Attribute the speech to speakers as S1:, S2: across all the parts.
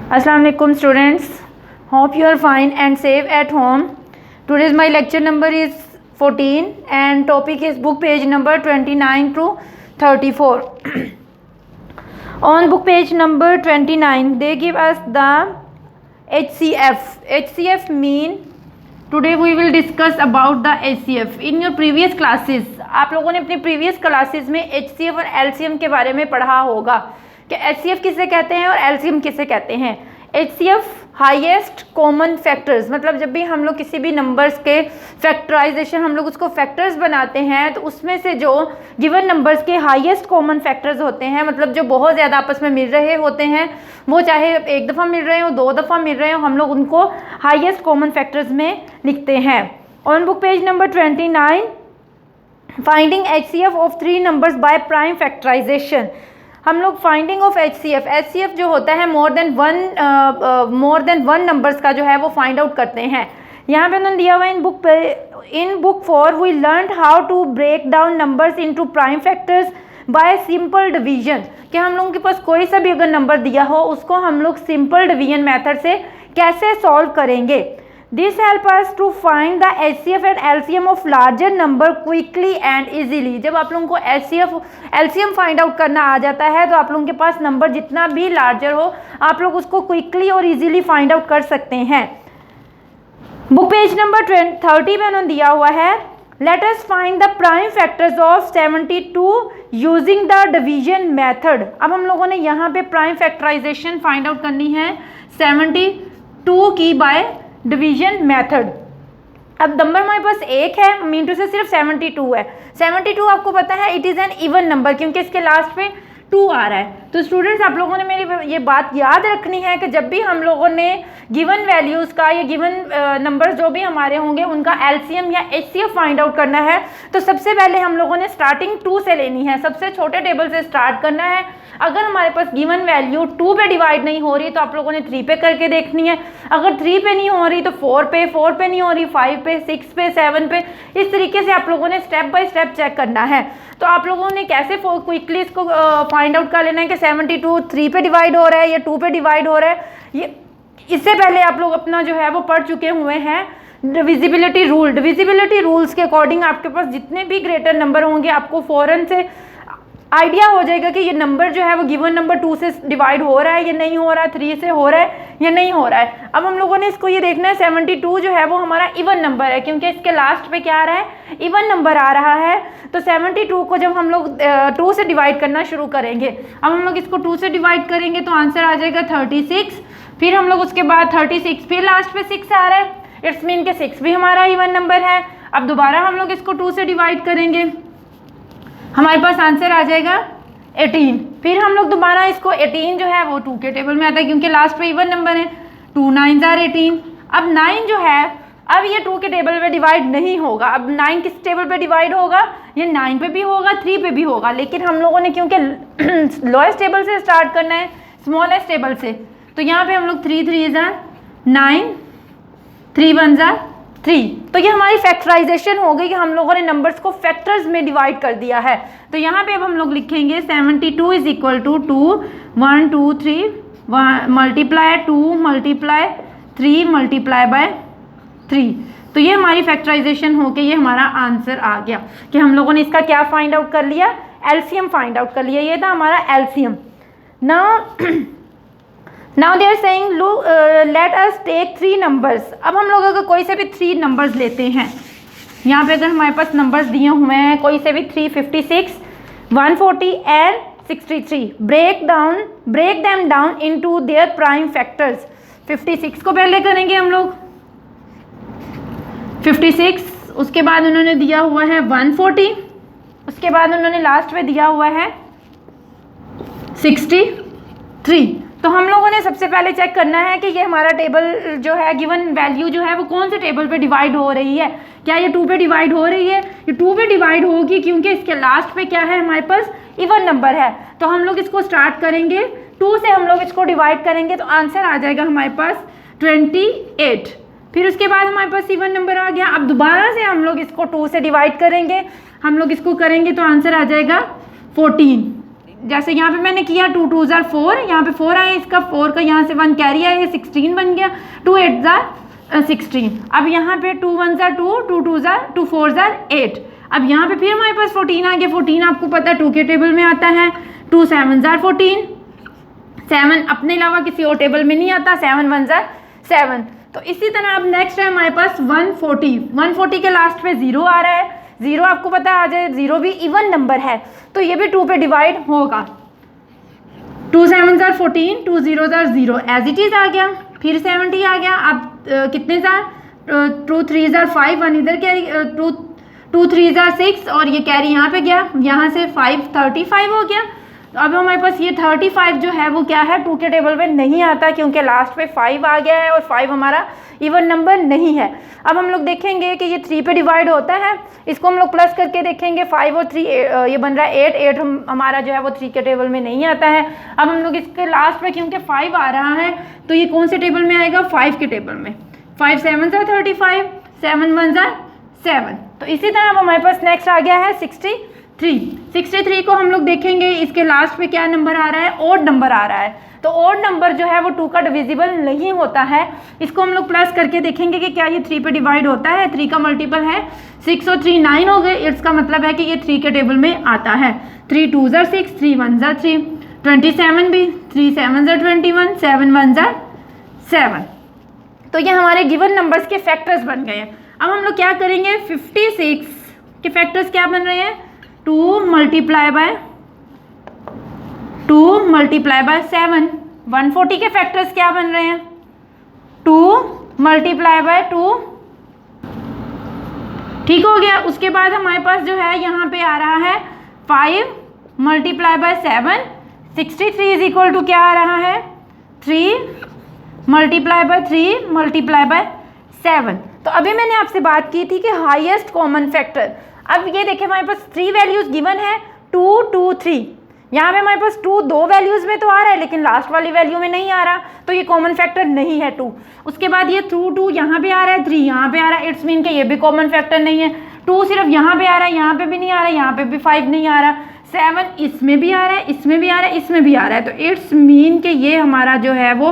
S1: Assalamu alaikum students. Hope you are fine and safe at home. Today's my lecture number is 14 and topic is book page number 29 to 34. On book page number 29 they give us the HCF. HCF mean today we will discuss about the HCF. In your previous classes आप लोगों ने अपनी previous classes में HCF और LCM के बारे में पढ़ा होगा कि HCF किसे कहते हैं और LCM किसे कहते हैं। HCF हाईएस्ट कॉमन फैक्टर्स, मतलब जब भी हम लोग किसी भी नंबर्स के फैक्टराइजेशन हम लोग उसको फैक्टर्स बनाते हैं तो उसमें से जो गिवन नंबर्स के हाईएस्ट कॉमन फैक्टर्स होते हैं, मतलब जो बहुत ज़्यादा आपस में मिल रहे होते हैं, वो चाहे एक दफ़ा मिल रहे हो दो दफ़ा मिल रहे हो, हम लोग उनको हाईएस्ट कॉमन फैक्टर्स में लिखते हैं। On book page number 29 finding HCF of 3 numbers by prime factorisation. हम लोग फाइंडिंग ऑफ HCF जो होता है मोर देन वन नंबर्स का जो है वो फाइंड आउट करते हैं। यहाँ पे उन्होंने दिया हुआ in book 4 we learn how to break down numbers into prime factors by simple division, कि हम लोगों के पास कोई सा भी अगर नंबर दिया हो उसको हम लोग सिंपल डिवीजन मेथड से कैसे सॉल्व करेंगे। This help us to find the HCF and LCM of larger number quickly and easily. जब आप लोगों को HCF LCM फाइंड आउट करना आ जाता है तो आप लोगों के पास नंबर जितना भी लार्जर हो आप लोग उसको क्विकली और इजीली फाइंड आउट कर सकते हैं। बुक पेज नंबर 30 में उन्होंने दिया हुआ है let us find the prime factors of 72 using the division method. अब हम लोगों ने यहाँ पे प्राइम फैक्टराइजेशन फाइंड आउट करनी है 72 की बाय डिवीजन मेथड। अब नंबर हमारे पास एक है, मीन टू से सिर्फ 72 है। 72 आपको पता है it is an even number क्योंकि इसके लास्ट में 2 आ रहा है। तो स्टूडेंट्स आप लोगों ने मेरी ये बात याद रखनी है कि जब भी हम लोगों ने गिवन वैल्यूज़ का या गिवन नंबर जो भी हमारे होंगे उनका LCM या HCF फाइंड आउट करना है तो सबसे पहले हम लोगों ने स्टार्टिंग 2 से लेनी है, सबसे छोटे टेबल से स्टार्ट करना है। अगर हमारे पास गिवन वैल्यू 2 पे डिवाइड नहीं हो रही तो आप लोगों ने 3 पे करके देखनी है, अगर 3 पे नहीं हो रही तो 4 पे नहीं हो रही 5 पे 6 पे 7 पे, इस तरीके से आप लोगों ने स्टेप बाय स्टेप चेक करना है। तो आप लोगों ने कैसे क्विकली इसको फाइंड आउट कर लेना है कि 72 3 पे डिवाइड हो रहा है या 2 पे डिवाइड हो रहा है। ये इससे पहले आप लोग अपना जो है वो पढ़ चुके हुए हैं डिविजिबिलिटी रूल। डिविजिबिलिटी रूल्स के अकॉर्डिंग आपके पास जितने भी ग्रेटर नंबर होंगे आपको फ़ौरन से आइडिया हो जाएगा कि ये नंबर जो है वो गिवन नंबर 2 से डिवाइड हो रहा है या नहीं हो रहा है, 3 से हो रहा है या नहीं हो रहा है। अब हम लोगों ने इसको ये देखना है 72 जो है वो हमारा इवन नंबर है क्योंकि इसके लास्ट पे क्या आ रहा है, इवन नंबर आ रहा है। तो 72 को जब हम लोग 2 से डिवाइड करना शुरू करेंगे, अब हम लोग इसको 2 से डिवाइड करेंगे तो आंसर आ जाएगा 36। फिर हम लोग उसके बाद 36 फिर लास्ट पे 6 आ रहा है, इट्स मीन के 6 भी हमारा इवन नंबर है। अब दोबारा हम लोग इसको 2 से डिवाइड करेंगे, हमारे पास आंसर आ जाएगा 18। फिर हम लोग दोबारा इसको 18 जो है वो 2 के टेबल में आता है क्योंकि लास्ट पे इवन नंबर है, 2 9 आर 18। अब 9 जो है अब ये 2 के टेबल पे डिवाइड नहीं होगा। अब 9 किस टेबल पे डिवाइड होगा, ये 9 पे भी होगा 3 पे भी होगा, लेकिन हम लोगों ने क्योंकि लोएस्ट टेबल से स्टार्ट करना है स्मॉलेस्ट टेबल से, तो यहाँ पे हम लोग 3 3 9 3 1 3। तो ये हमारी फैक्टराइजेशन हो गई कि हम लोगों ने नंबर्स को फैक्टर्स में डिवाइड कर दिया है। तो यहाँ पे अब हम लोग लिखेंगे 72 is equal to 2 1 2 3 multiply 2 multiply 3 multiply by 3। तो ये हमारी फैक्टराइजेशन हो के ये हमारा आंसर आ गया कि हम लोगों ने इसका क्या फाइंड आउट कर लिया, LCM फाइंड आउट कर लिया। ये था हमारा LCM। Now they are saying let us take 3 numbers। अब हम लोग अगर कोई से भी 3 numbers लेते हैं, यहाँ पे अगर हमारे पास numbers दिए हुए हैं कोई से भी 356 140 and 63, break them down into their prime factors। 56 को पहले करेंगे हम लोग 56, उसके बाद उन्होंने दिया हुआ है 140, उसके बाद उन्होंने लास्ट में दिया हुआ है 63। तो हम लोगों ने सबसे पहले चेक करना है कि ये हमारा टेबल जो है गिवन वैल्यू जो है वो कौन से टेबल पे डिवाइड हो रही है। क्या ये 2 पे डिवाइड हो रही है, ये 2 पे डिवाइड होगी क्योंकि इसके लास्ट पे क्या है हमारे पास इवन नंबर है। तो हम लोग इसको स्टार्ट करेंगे 2 से, हम लोग इसको डिवाइड करेंगे तो आंसर आ जाएगा हमारे पास 28। फिर उसके बाद हमारे पास इवन नंबर आ गया। अब दोबारा से हम लोग इसको 2 से डिवाइड करेंगे, हम लोग इसको करेंगे तो आंसर आ जाएगा 14। जैसे यहाँ पे मैंने किया 2 2 ज़ार 4, यहाँ पे 4 आया, इसका 4 का यहाँ से 1 कैरी आया, 16 बन गया, 2 8 ज़ार 16। अब यहाँ पे 2 1 ज़ार 2, 2 2 ज़ार 2 4 ज़ार 8। अब यहाँ पे फिर हमारे पास 14 आ गया। 14 आपको पता है 2 के टेबल में आता है। 2 7 ज़ार 14, 7 अपने अलावा किसी और टेबल में नहीं आता, 7 1 ज़ार 7। तो इसी तरह अब नेक्स्ट है हमारे पास 140। 140 के लास्ट पे 0 आ रहा है, 0 आपको पता है आ जाए, 0 भी इवन नंबर है तो ये भी 2 पे डिवाइड होगा। 2 7 ज़ार 14, 2 0 ज़ार 0, एज इट इज़ आ गया। फिर 70 आ गया। अब कितने ज़ार, 2 3 ज़ार 5, 1 इधर कैरी, 2 3 ज़ार 6 और ये कैरी यहाँ पे गया, यहाँ से 5 35 हो गया। तो अब हमारे पास ये 35 जो है वो क्या है, 2 के टेबल में नहीं आता क्योंकि लास्ट पे 5 आ गया है और 5 हमारा इवन नंबर नहीं है। अब हम लोग देखेंगे कि ये 3 पे डिवाइड होता है, इसको हम लोग प्लस करके देखेंगे। 5 और 3 ये बन रहा है 8, 8 हमारा जो है वो 3 के टेबल में नहीं आता है। अब हम लोग इसके लास्ट पे क्योंकि 5 आ रहा है तो ये कौन से टेबल में आएगा, 5 के टेबल में। 5 7 ज़ार 35, 7 1 ज़ार 7। तो इसी तरह अब हमारे पास नेक्स्ट आ गया है 63। 63 को हम लोग देखेंगे, इसके लास्ट पे क्या नंबर आ रहा है, ओड नंबर आ रहा है। तो ओड नंबर जो है वो 2 का डिविजिबल नहीं होता है। इसको हम लोग प्लस करके देखेंगे कि क्या ये 3 पे डिवाइड होता है। 3 का मल्टीपल है 6 और 3 9 हो गए, इसका मतलब है कि ये 3 के टेबल में आता है। 3 2 ज़ार 6, 3 1 ज़ार 3, 27 भी, 3 7 ज़ार 21, 7 1 ज़ार 7। तो ये हमारे गिवन नंबर्स के फैक्टर्स बन गए हैं। अब हम लोग क्या करेंगे, 56 के फैक्टर्स क्या बन रहे हैं, 2 मल्टीप्लाई बाय 7। 140 के फैक्टर्स क्या बन रहे हैं, 2 मल्टीप्लाई बाय 2। ठीक हो गया। उसके बाद हमारे पास जो है यहाँ पे आ रहा है 5 multiply by 7। 63 is equal to क्या आ रहा है, 3 मल्टीप्लाई बाय 3 मल्टीप्लाई बाय 7। तो अभी मैंने आपसे बात की थी कि हाईएस्ट कॉमन फैक्टर। अब ये देखिए हमारे पास 3 वैल्यूज गिवन है, 2 2 3। यहाँ पे हमारे पास 2 2 वैल्यूज में तो आ रहा है लेकिन लास्ट वाली वैल्यू में नहीं आ रहा, तो ये कॉमन फैक्टर नहीं है 2। उसके बाद ये 2 2 यहाँ पे आ रहा है, 3 यहाँ पे आ रहा है, इट्स मीन के ये भी कॉमन फैक्टर नहीं है। 2 सिर्फ यहाँ पे आ रहा है, यहाँ पे भी नहीं आ रहा, यहाँ पे भी 5 नहीं आ रहा, 7 इसमें भी आ रहा है, इसमें भी आ रहा है, इसमें भी आ रहा है। तो इट्स मीन के ये हमारा जो है वो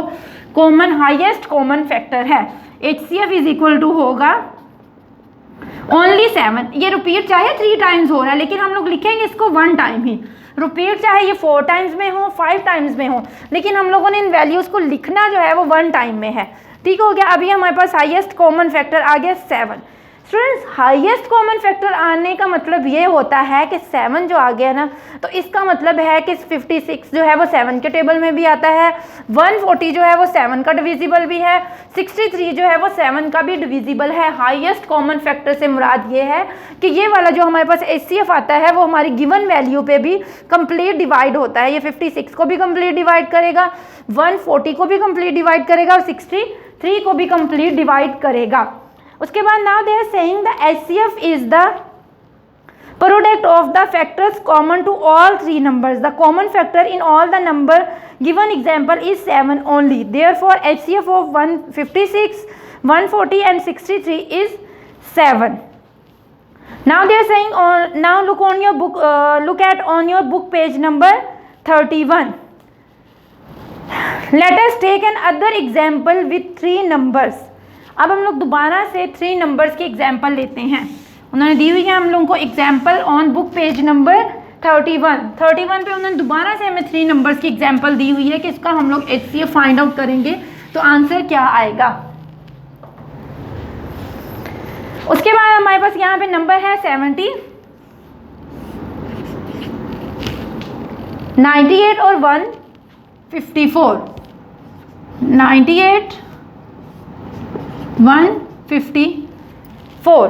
S1: कॉमन हाईएस्ट कॉमन फैक्टर है। HCF इज इक्वल टू होगा ओनली 7। ये रिपीट चाहे 3 टाइम्स हो रहा है लेकिन हम लोग लिखेंगे इसको 1 टाइम ही। रिपीट चाहे ये 4 टाइम्स में हो, 5 टाइम्स में हो, लेकिन हम लोगों ने इन वैल्यूज़ को लिखना जो है वो 1 टाइम में है। ठीक हो गया। अभी हमारे पास हाईएस्ट कॉमन फैक्टर आ गया 7। स्टूडेंट्स, हाईएस्ट कॉमन फैक्टर आने का मतलब ये होता है कि 7 जो आ गया ना, तो इसका मतलब है कि 56 जो है वो 7 के टेबल में भी आता है, 140 जो है वो 7 का डिविजिबल भी है, 63 जो है वो 7 का भी डिविजिबल है। हाईएस्ट कॉमन फैक्टर से मुराद ये है कि ये वाला जो हमारे पास HCF आता है वो हमारी गिवन वैल्यू पे भी कंप्लीट डिवाइड होता है। ये 56 को भी कंप्लीट डिवाइड करेगा, 140 को भी कंप्लीट डिवाइड करेगा और 63 को भी कंप्लीट डिवाइड करेगा। उसके बाद now they are saying the HCF is the product of the factors common to all 3 numbers. The common factor in all the number given example is 7 only. Therefore, HCF of 156, 140 and 63 is 7. Now they are saying now look on your book, look at on your book page number 31. Let us take another example with 3 numbers. अब हम लोग दोबारा से 3 numbers की example लेते हैं। उन्होंने दी हुई है हम लोगों को example on book page number 31 पे उन्होंने दोबारा से हमें 3 नंबर्स की एग्जाम्पल दी हुई है कि इसका हम लोग HCF फाइंड आउट करेंगे तो आंसर क्या आएगा। उसके बाद हमारे पास यहाँ पे नंबर है 70, 98 और 154। 98 154।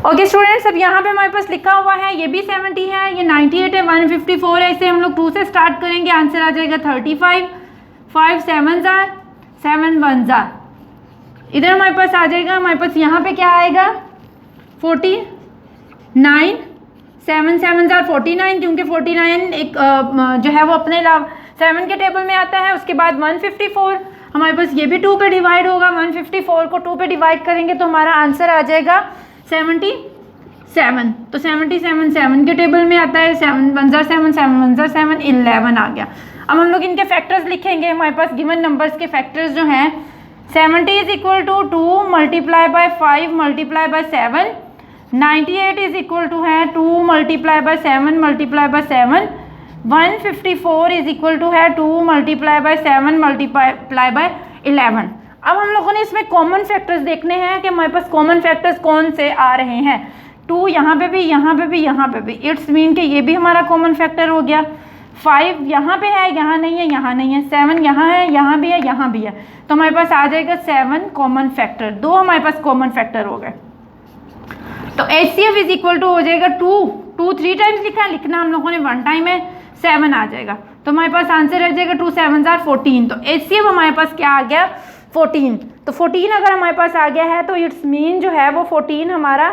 S1: ओके स्टूडेंट्स, अब यहाँ पे हमारे पास लिखा हुआ है ये भी 70 है, ये 98 है, 154 है। इसे हम लोग 2 से स्टार्ट करेंगे, आंसर आ जाएगा 35। 5 7 ज़ार 7 1 ज़ार। इधर हमारे पास आ जाएगा, हमारे पास यहाँ पे क्या आएगा 49। 7 7 ज़ार 49 क्योंकि 49 एक जो है वो अपने 7 के टेबल में आता है। उसके बाद 154 हमारे पास ये भी 2 पे डिवाइड होगा। 154 को 2 पे डिवाइड करेंगे तो हमारा आंसर आ जाएगा 76। 7, तो 77 7 के टेबल में आता है, 7 1 ज़ा 7 7 1 ज़ा 7 11 आ गया। अब हम लोग इनके फैक्टर्स लिखेंगे। हमारे पास गिवन नंबर्स के फैक्टर्स जो हैं 70 is equal to 2 multiply by 5 multiply by 7, 98 is equal to है 2 multiply by 7 multiply by 7, 154 is equal to है 2 मल्टीप्लाई बाय 7 मल्टीप्लाई बाय 11। अब हम लोगों ने इसमें कॉमन फैक्टर्स देखने हैं कि हमारे पास कॉमन फैक्टर्स कौन से आ रहे हैं। 2 यहाँ पे भी, यहाँ पे भी, यहाँ पे भी, इट्स मीन कि ये भी हमारा कॉमन फैक्टर हो गया। 5 यहाँ पे है, यहाँ नहीं है, यहाँ नहीं है। 7 यहाँ है, यहाँ भी है, यहाँ भी है। तो हमारे पास आ जाएगा 7 कॉमन फैक्टर। 2 हमारे पास कॉमन फैक्टर हो गए। तो HCF इज इक्वल टू हो जाएगा 2 3 टाइम्स लिखना हम लोगों ने 1 टाइम है, 7 आ जाएगा। तो हमारे पास आंसर रह जाएगा 2 7 ज़ार 14। तो HCF हमारे पास क्या आ गया 14। तो 14 अगर हमारे पास आ गया है तो इट्स मीन जो है वो 14 हमारा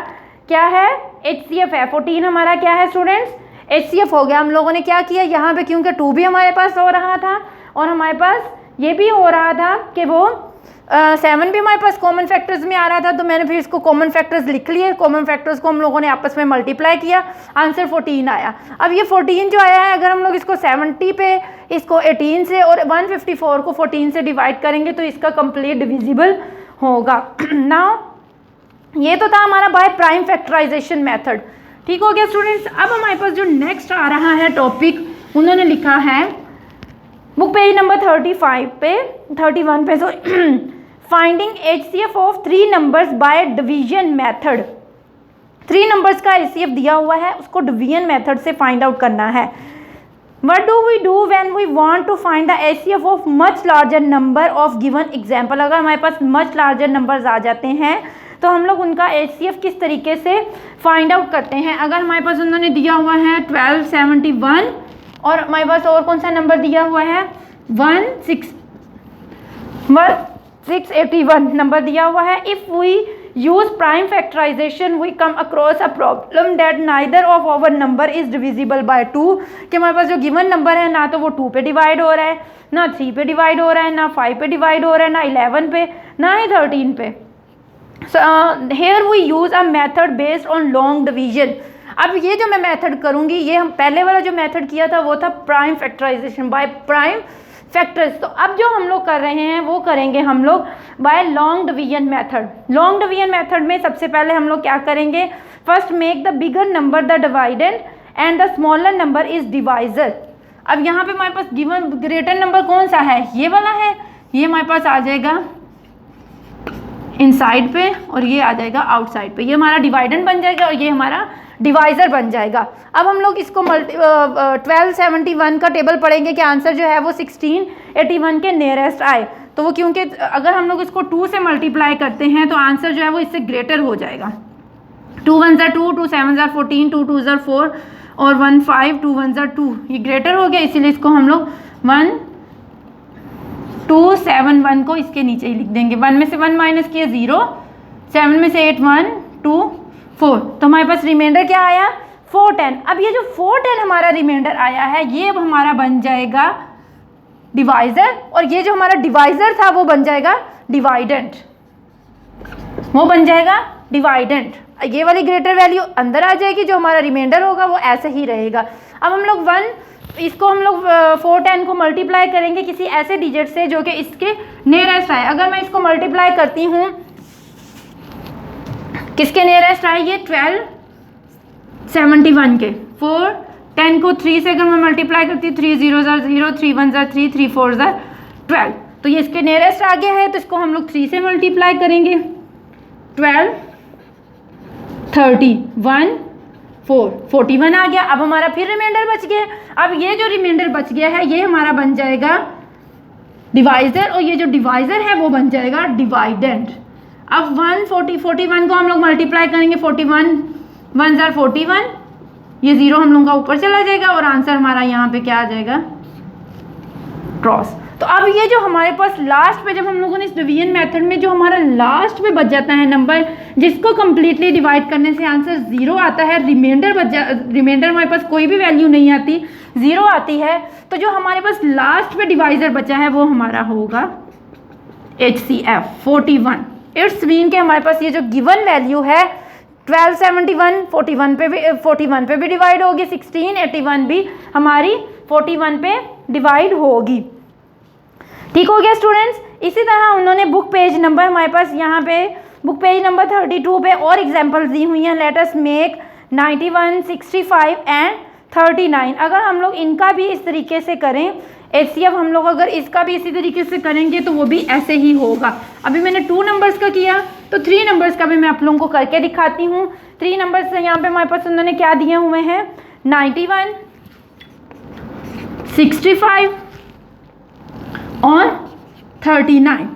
S1: क्या है HCF है। 14 हमारा क्या है स्टूडेंट्स HCF हो गया। हम लोगों ने क्या किया यहाँ पे, क्योंकि 2 भी हमारे पास हो रहा था और हमारे पास ये भी हो रहा था कि वो 7 भी हमारे पास कॉमन फैक्टर्स में आ रहा था, तो मैंने फिर इसको कॉमन फैक्टर्स लिख लिए। कॉमन फैक्टर्स को हम लोगों ने आपस में मल्टीप्लाई किया, आंसर 14 आया। अब ये 14 जो आया है, अगर हम लोग इसको 70 पे, इसको 18 से और 154 को 14 से डिवाइड करेंगे तो इसका कंप्लीट डिविजिबल होगा। नाउ ये तो था हमारा बाय प्राइम फैक्टराइजेशन मेथड। ठीक हो गया स्टूडेंट्स। अब हमारे पास जो नेक्स्ट आ रहा है टॉपिक, उन्होंने लिखा है बुक पेज नंबर 35 पे 31 पे, so finding HCF of 3 numbers by division method. 3 numbers का HCF दिया हुआ है, उसको डिवीजन मेथड से फाइंड आउट करना है। What do we do when we want to find the HCF of much larger number of given example? अगर हमारे पास much larger numbers आ जाते हैं तो हम लोग उनका HCF किस तरीके से फाइंड आउट करते हैं। अगर हमारे पास उन्होंने दिया हुआ है 1271 और हमारे पास और कौन सा नंबर दिया हुआ है 1681 नंबर दिया हुआ है। If we use prime factorisation we come across a problem that neither of our number is divisible by 2, कि हमारे पास जो गिवन नंबर है ना तो वो 2 पे डिवाइड हो रहा है, ना 3 पे डिवाइड हो रहा है, ना 5 पे डिवाइड हो रहा है, ना 11 पे, ना ही 13 पे। So here we use a method based on long division। अब ये जो मैं मेथड करूँगी, ये हम पहले वाला जो मेथड किया था वो था prime factorisation by prime factors. तो अब जो हम लोग कर रहे हैं वो करेंगे हम लोग by long division method. Long division method में सबसे पहले हम लोग क्या करेंगे, first make the bigger number the dividend and the smaller number is divisor. अब यहाँ पे हमारे पास गिवन ग्रेटर नंबर कौन सा है, ये वाला है, ये हमारे पास आ जाएगा इनसाइड पे और ये आ जाएगा आउटसाइड पे। ये हमारा डिवाइडेंड बन जाएगा और ये हमारा डिवाइज़र बन जाएगा। अब हम लोग इसको 1271 का टेबल पढ़ेंगे कि आंसर जो है वो 1681 के नियरेस्ट आए। तो वो क्योंकि अगर हम लोग इसको 2 से मल्टीप्लाई करते हैं तो आंसर जो है वो इससे ग्रेटर हो जाएगा। 2 1 ज़ा 2, 2 7 ज़ा 14, 2 2 ज़ा 4 और 1 5, 2 1 ज़ा 2, ये ग्रेटर हो गया, इसीलिए इसको हम लोग 1 2 7 1 को इसके नीचे ही लिख देंगे। 1 में से 1 माइनस किया 0, 7 में से 8 1 2 4, तो हमारे पास रिमाइंडर क्या आया 410। अब ये जो 410 हमारा रिमाइंडर आया है ये अब हमारा बन जाएगा डिवाइज़र और ये जो हमारा डिवाइज़र था वो बन जाएगा डिवाइडेंट, वो बन जाएगा डिवाइडेंट। ये वाली ग्रेटर वैल्यू अंदर आ जाएगी, जो हमारा रिमाइंडर होगा वो ऐसे ही रहेगा। अब हम लोग इसको हम लोग 410 को मल्टीप्लाई करेंगे किसी ऐसे डिजिट से जो कि इसके नियरेस्ट आए। अगर मैं इसको मल्टीप्लाई करती हूँ किसके नियरेस्ट आए, ये 1271 के। 410 को 3 से अगर मैं मल्टीप्लाई करती हूँ 3 0 ज़ा 0, 3 1 ज़ा 3, 3 4 ज़ा 12, तो ये इसके नियरेस्ट आ गया है तो इसको हम लोग 3 से मल्टीप्लाई करेंगे। 12 30 1 4 41 आ गया। अब हमारा फिर रिमाइंडर बच गया। अब ये जो रिमाइंडर बच गया है ये हमारा बन जाएगा डिवाइज़र और ये जो डिवाइज़र है वो बन जाएगा डिवाइडेंट। अब 41 को हम लोग मल्टीप्लाई करेंगे 41 1 ज़ा 41, ये 0 हम लोगों का ऊपर चला जाएगा और आंसर हमारा यहाँ पे क्या आ जाएगा क्रॉस। तो अब ये जो हमारे पास लास्ट पे जब हम लोगों ने इस डिवीजन मेथड में जो हमारा लास्ट में बच जाता है नंबर जिसको कम्प्लीटली डिवाइड करने से आंसर 0 आता है, रिमाइंडर हमारे पास कोई भी वैल्यू नहीं आती, 0 आती है, तो जो हमारे पास लास्ट पे डिवाइज़र बचा है वो हमारा होगा HCF 41। इट्स मीन के हमारे पास ये जो गिवन वैल्यू है 12 71 41 पे भी डिवाइड होगी, 16 81 भी हमारी 41 पे डिवाइड होगी। ठीक हो गया स्टूडेंट्स। इसी तरह उन्होंने बुक पेज नंबर हमारे पास यहाँ पे बुक पेज नंबर 32 पे और एग्जांपल्स दी हुई हैं। Let us make 91 65 and 39। अगर हम लोग इनका भी इस तरीके से करें, HCF हम लोग अगर इसका भी इसी तरीके से करेंगे तो वो भी ऐसे ही होगा। अभी मैंने 2 नंबर्स का किया तो 3 नंबर्स का भी मैं आप लोगों को करके दिखाती हूँ। 3 नंबर्स यहाँ पे हमारे पास उन्होंने क्या दिए हुए हैं, 91 65 और 39।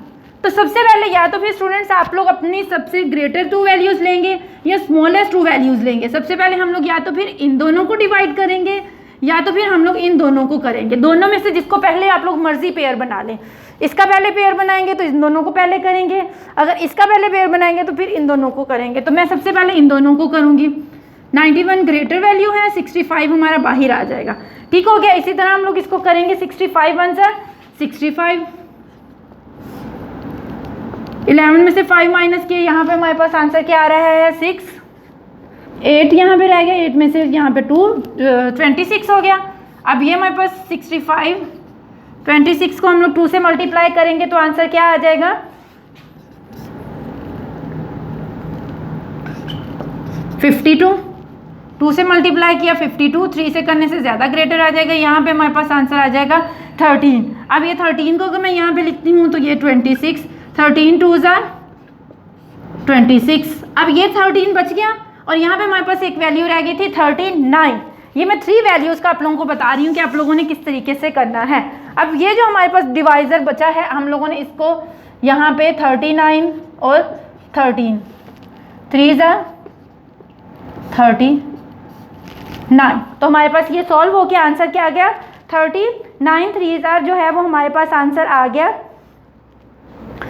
S1: तो सबसे पहले या तो फिर स्टूडेंट्स आप लोग अपनी सबसे ग्रेटर 2 वैल्यूज़ लेंगे या स्मॉलेस्ट 2 वैल्यूज़ लेंगे। सबसे पहले हम लोग या तो फिर इन दोनों को डिवाइड करेंगे या तो फिर हम लोग इन दोनों को करेंगे। दोनों में से जिसको पहले आप लोग मर्जी पेयर बना लें। इसका पहले पेयर बनाएंगे तो इन दोनों को पहले करेंगे, अगर इसका पहले पेयर बनाएंगे तो फिर इन दोनों को करेंगे। तो मैं सबसे पहले इन दोनों को करूँगी। 91 ग्रेटर वैल्यू है, 65 हमारा बाहर आ जाएगा। ठीक हो गया। इसी तरह हम लोग इसको करेंगे 65 आंसर 65, 11 में से 5 माइनस किए, यहाँ पे हमारे पास आंसर क्या आ रहा है 6, 8 यहाँ पे रह गया, 8 में से यहाँ पे 2 26 हो गया। अब ये हमारे पास 65 26 को हम लोग 2 से मल्टीप्लाई करेंगे तो आंसर क्या आ जाएगा 52। 2 से मल्टीप्लाई किया 52, 3 से करने से ज़्यादा ग्रेटर आ जाएगा। यहाँ पे हमारे पास आंसर आ जाएगा 13। अब ये 13 को अगर मैं यहाँ पे लिखती हूँ तो ये 26, 13 2 ज़ा 26। अब ये 13 बच गया और यहाँ पे हमारे पास एक वैल्यू रह गई थी 39। ये मैं 3 वैल्यूज़ का आप लोगों को बता रही हूँ कि आप लोगों ने किस तरीके से करना है। अब ये जो हमारे पास डिवाइज़र बचा है, हम लोगों ने इसको यहाँ पे 39 और 13, 3 ज़ा 39, तो हमारे पास ये सॉल्व हो गया। आंसर क्या आ गया 39, 3 ज़ा जो है वो हमारे पास आंसर आ गया।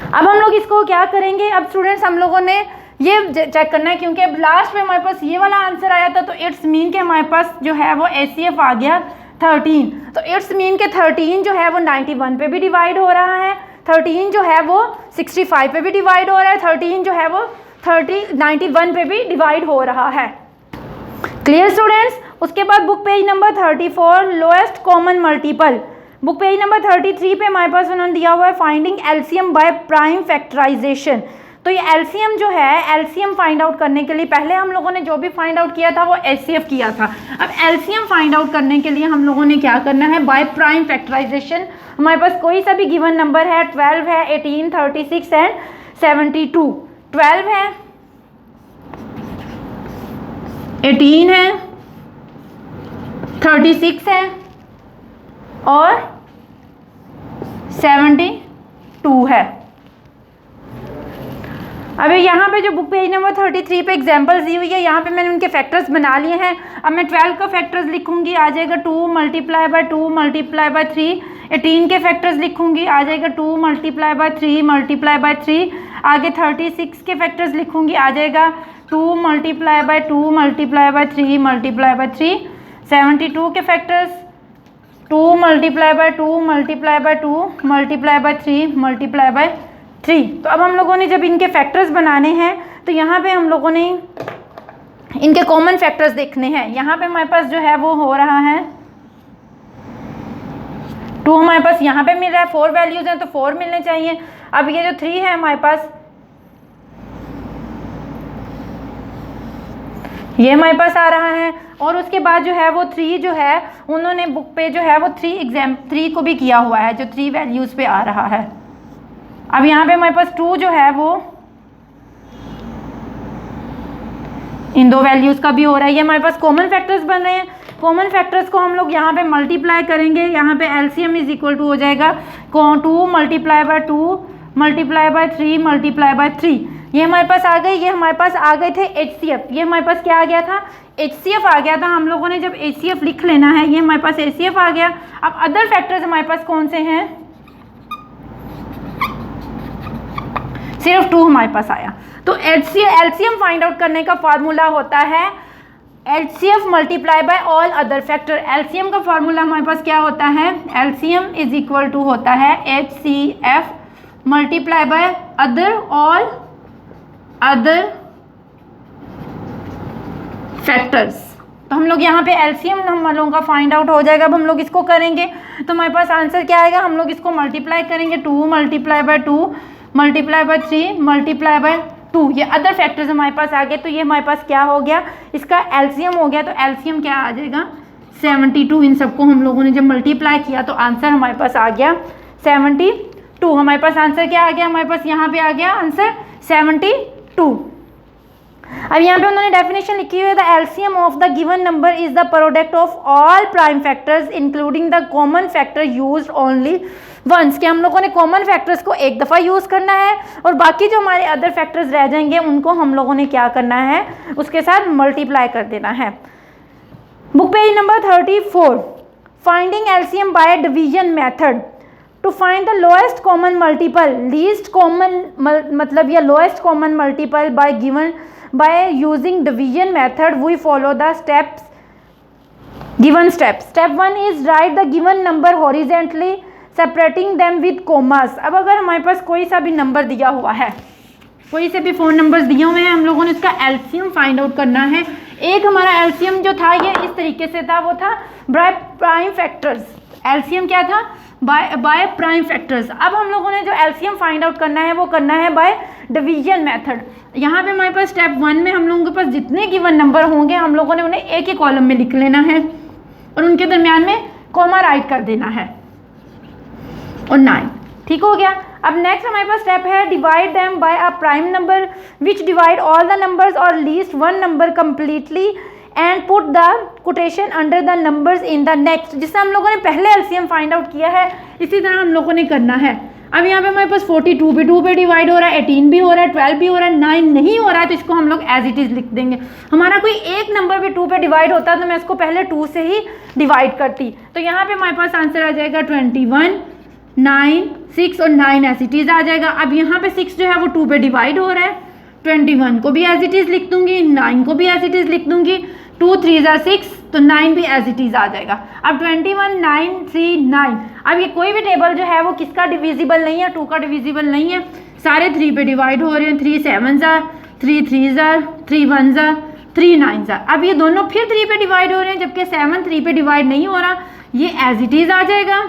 S1: अब हम लोग इसको क्या करेंगे, अब स्टूडेंट्स हम लोगों ने ये चेक करना है क्योंकि अब लास्ट में हमारे पास ये वाला आंसर आया था तो इट्स मीन के हमारे पास जो है वो HCF आ गया 13। तो इट्स मीन के 13 जो है वो 91 पे भी डिवाइड हो रहा है, 13 जो है वो 65 पे भी डिवाइड हो रहा है, 13 जो है वो 91 पे भी डिवाइड हो रहा है। Clear students. उसके बाद book page number 34 lowest common multiple. Book page number 33 पे हमारे पास उन्होंने दिया हुआ है finding LCM by prime factorisation. तो ये एलसीएम जो है, एलसीएम फाइंड आउट करने के लिए पहले हम लोगों ने जो भी फाइंड आउट किया था वो एचसीएफ किया था। अब एलसीएम फाइंड आउट करने के लिए हम लोगों ने क्या करना है, बाय प्राइम फैक्टराइजेशन। हमारे पास कोई सा भी गिवन नंबर है, 12 है, 18, 36 एंड 72। 12 है, 18 है, 36 है और 72 है। अब यहाँ पे जो बुक पेज नंबर 33 पे एग्जांपल्स दी हुई है, यहाँ पे मैंने उनके फैक्टर्स बना लिए हैं। अब मैं 12 का फैक्टर्स लिखूंगी, आ जाएगा 2 मल्टीप्लाई बाय 2 मल्टीप्लाई बाय 3। 18 के फैक्टर्स लिखूंगी, आ जाएगा 2 मल्टीप्लाई बाय 3 मल्टीप्लाई बाय 3। आगे 36 के फैक्टर्स लिखूंगी, आ जाएगा 2 multiply bye 2 multiply by 3 multiply by 3। 72 के factors 2 multiply bye 2 multiply bye 2 multiply by 3 multiply by 3। तो अब हम लोगों ने जब इनके फैक्टर्स बनाने हैं तो यहाँ पे हम लोगों ने इनके कॉमन फैक्टर्स देखने हैं। यहाँ पे हमारे पास जो है वो हो रहा है 2 हमारे पास यहाँ पे मिल रहा है, 4 वैल्यूज हैं तो 4 मिलने चाहिए। अब ये जो 3 है हमारे पास, ये हमारे पास आ रहा है। और उसके बाद जो है वो 3 जो है उन्होंने बुक पे जो है वो 3 को भी किया हुआ है, जो 3 वैल्यूज पे आ रहा है। अब यहाँ पे हमारे पास 2 जो है वो इन 2 वैल्यूज़ का भी हो रहा है। ये हमारे पास कॉमन फैक्टर्स बन रहे हैं। कॉमन फैक्टर्स को हम लोग यहाँ पे मल्टीप्लाई करेंगे। यहाँ पे एलसीएम इज इक्वल टू हो जाएगा 2 multiply bye 2 multiply by 3 multiply by 3। ये हमारे पास आ गए। ये हमारे पास आ गए थे एचसीएफ। ये हमारे पास क्या आ गया था, एचसीएफ आ गया था। हम लोगों ने जब एचसीएफ लिख लेना है, ये हमारे पास एचसीएफ आ गया। अब अदर फैक्टर्स हमारे पास कौन से हैं, सिर्फ 2 हमारे पास आया। तो एलसीएम फाइंड आउट करने का फार्मूला होता है HCF multiply by all other factor. LCM का फार्मूला हमारे पास क्या होता है, एलसीएम इज इक्वल टू होता है HCF multiply by other all other factors. तो हम लोग यहाँ पे एलसीएम हम लोगों का फाइंड आउट हो जाएगा। अब हम लोग इसको करेंगे तो हमारे पास आंसर क्या आएगा, हम लोग इसको मल्टीप्लाई करेंगे 2 multiply bye 2 multiply by 3 multiply bye 2, ये अदर फैक्टर्स हमारे पास आ गए। तो ये हमारे पास क्या हो गया, इसका एलसीएम हो गया। तो एलसीएम क्या आ जाएगा 72। इन सबको हम लोगों ने जब मल्टीप्लाई किया तो आंसर हमारे पास आ गया 72। हमारे पास आंसर क्या आ गया, हमारे पास यहाँ पे आ गया आंसर 72। अब यहाँ पे उन्होंने डेफिनेशन लिखी हुई है, the LCM of the given number is the product of all prime factors including the common factor used only once, कि हम लोगों ने कॉमन फैक्टर्स को एक दफ़ा यूज़ करना है और बाकी जो हमारे अदर फैक्टर्स रह जाएंगे उनको हम लोगों ने क्या करना है, उसके साथ मल्टीप्लाई कर देना है। Book page number 34, finding LCM by division method to find the lowest common multiple, least common मतलब या lowest common multiple by given by using division method we follow the steps, given steps. Step 1 is write the given number horizontally separating them with commas। अब अगर हमारे पास कोई सा भी number दिया हुआ है, कोई से भी 4 नंबर्स दिए हुए हैं, हम लोगों ने इसका एलसीएम फाइंड आउट करना है। एक हमारा एलसीएम जो था ये इस तरीके से था, वो था बाय प्राइम फैक्टर्स। एलसीएम क्या था, बाय प्राइम फैक्टर्स। अब हम लोगों ने जो एलसीएम फाइंड आउट करना है वो करना है बाय डिवीजन मेथड। यहाँ पे हमारे पास स्टेप 1 में हम लोगों के पास जितने गिवन नंबर होंगे हम लोगों ने उन्हें एक ही कॉलम में लिख लेना है और उनके दरमियान में कॉमा राइट कर देना है और 9, ठीक हो गया। अब नेक्स्ट हमारे पास स्टेप है divide them by a prime number which divide all the numbers और least one number completely and put the quotation under the numbers in the next. जिससे हम लोगों ने पहले एलसीएम फाइंड आउट किया है इसी तरह हम लोगों ने करना है। अब यहाँ पे हमारे पास 42 भी 2 पे डिवाइड हो रहा है, 18 भी हो रहा है, 12 भी हो रहा है, 9 नहीं हो रहा है, तो इसको हम लोग एज इट इज़ लिख देंगे। हमारा कोई एक नंबर भी 2 पे डिवाइड होता है तो मैं इसको पहले 2 से ही डिवाइड करती। तो यहाँ पे हमारे पास आंसर आ जाएगा 21, 9, 6 और 9 एज इट इज़ आ जाएगा। अब यहाँ पे 6 जो है वो 2 पे डिवाइड हो रहा है, 21 को भी एज इट इज़ लिख दूंगी, 9 को भी एज इट इज़ लिख दूंगी, 2 3 6 तो 9 भी एज इट इज़ आ जाएगा। अब 21, 9, 3, 9। अब ये कोई भी टेबल जो है वो किसका डिविजिबल नहीं है, 2 का डिविजिबल नहीं है, सारे 3 पे डिवाइड हो रहे हैं। 3 7 जार, 3 3 जार, 3 1 जार, 3 9 जार। अब ये दोनों फिर 3 पे डिवाइड हो रहे हैं जबकि 7 3 पे डिवाइड नहीं हो रहा, ये एज इट इज़ आ जाएगा।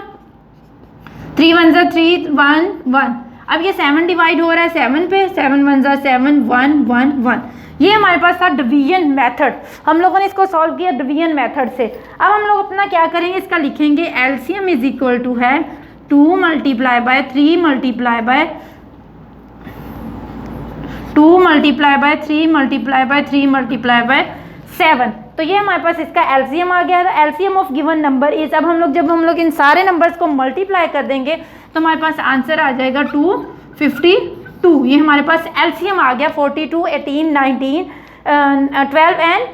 S1: 3 1 जार 3 1 1। अब ये 7 डिवाइड हो रहा है 7 पे, 7 1 जार 7 1 1 1। ये हमारे पास था डिवीजन मेथड, हम लोगों ने इसको सॉल्व किया डिवीजन मेथड से। अब हम लोग अपना क्या करेंगे, इसका लिखेंगे एलसीएम इज इक्वल टू है 2 multiply by 3 multiply bye 2 multiply by 3 multiply by 3 multiply by 7। तो ये हमारे पास इसका एलसीएम आ गया। LCM of given number is, अब जब हम लोग इन सारे नंबर्स को मल्टीप्लाई कर देंगे तो हमारे पास आंसर आ जाएगा 252। ये हमारे पास एलसीएम आ गया 42, 18, 19, 12 एंड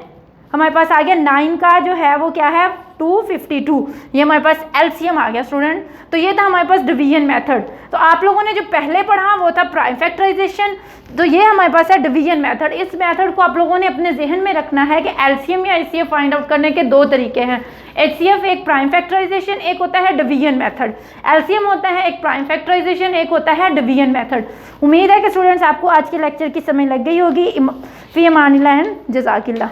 S1: हमारे पास आ गया 9 का जो है वो क्या है 252। ये हमारे पास एलसीएम आ गया स्टूडेंट। तो ये था हमारे पास डिवीजन मेथड। तो आप लोगों ने जो पहले पढ़ा वो था प्राइम फैक्टराइजेशन, तो ये हमारे पास है डिवीजन मेथड। इस मेथड को आप लोगों ने अपने जहन में रखना है कि एलसीएम या एचसीएफ फाइंड आउट करने के 2 तरीके हैं। एचसीएफ एक प्राइम फैक्टराइजेशन, एक होता है डिवीजन मेथड। एलसीएम होता है एक प्राइम फैक्टराइजेशन, एक होता है डिवीजन मेथड। उम्मीद है कि स्टूडेंट्स आपको आज के लेक्चर की समझ लग गई होगी। फी अमानिल्लाह, जज़ाकिल्लाह।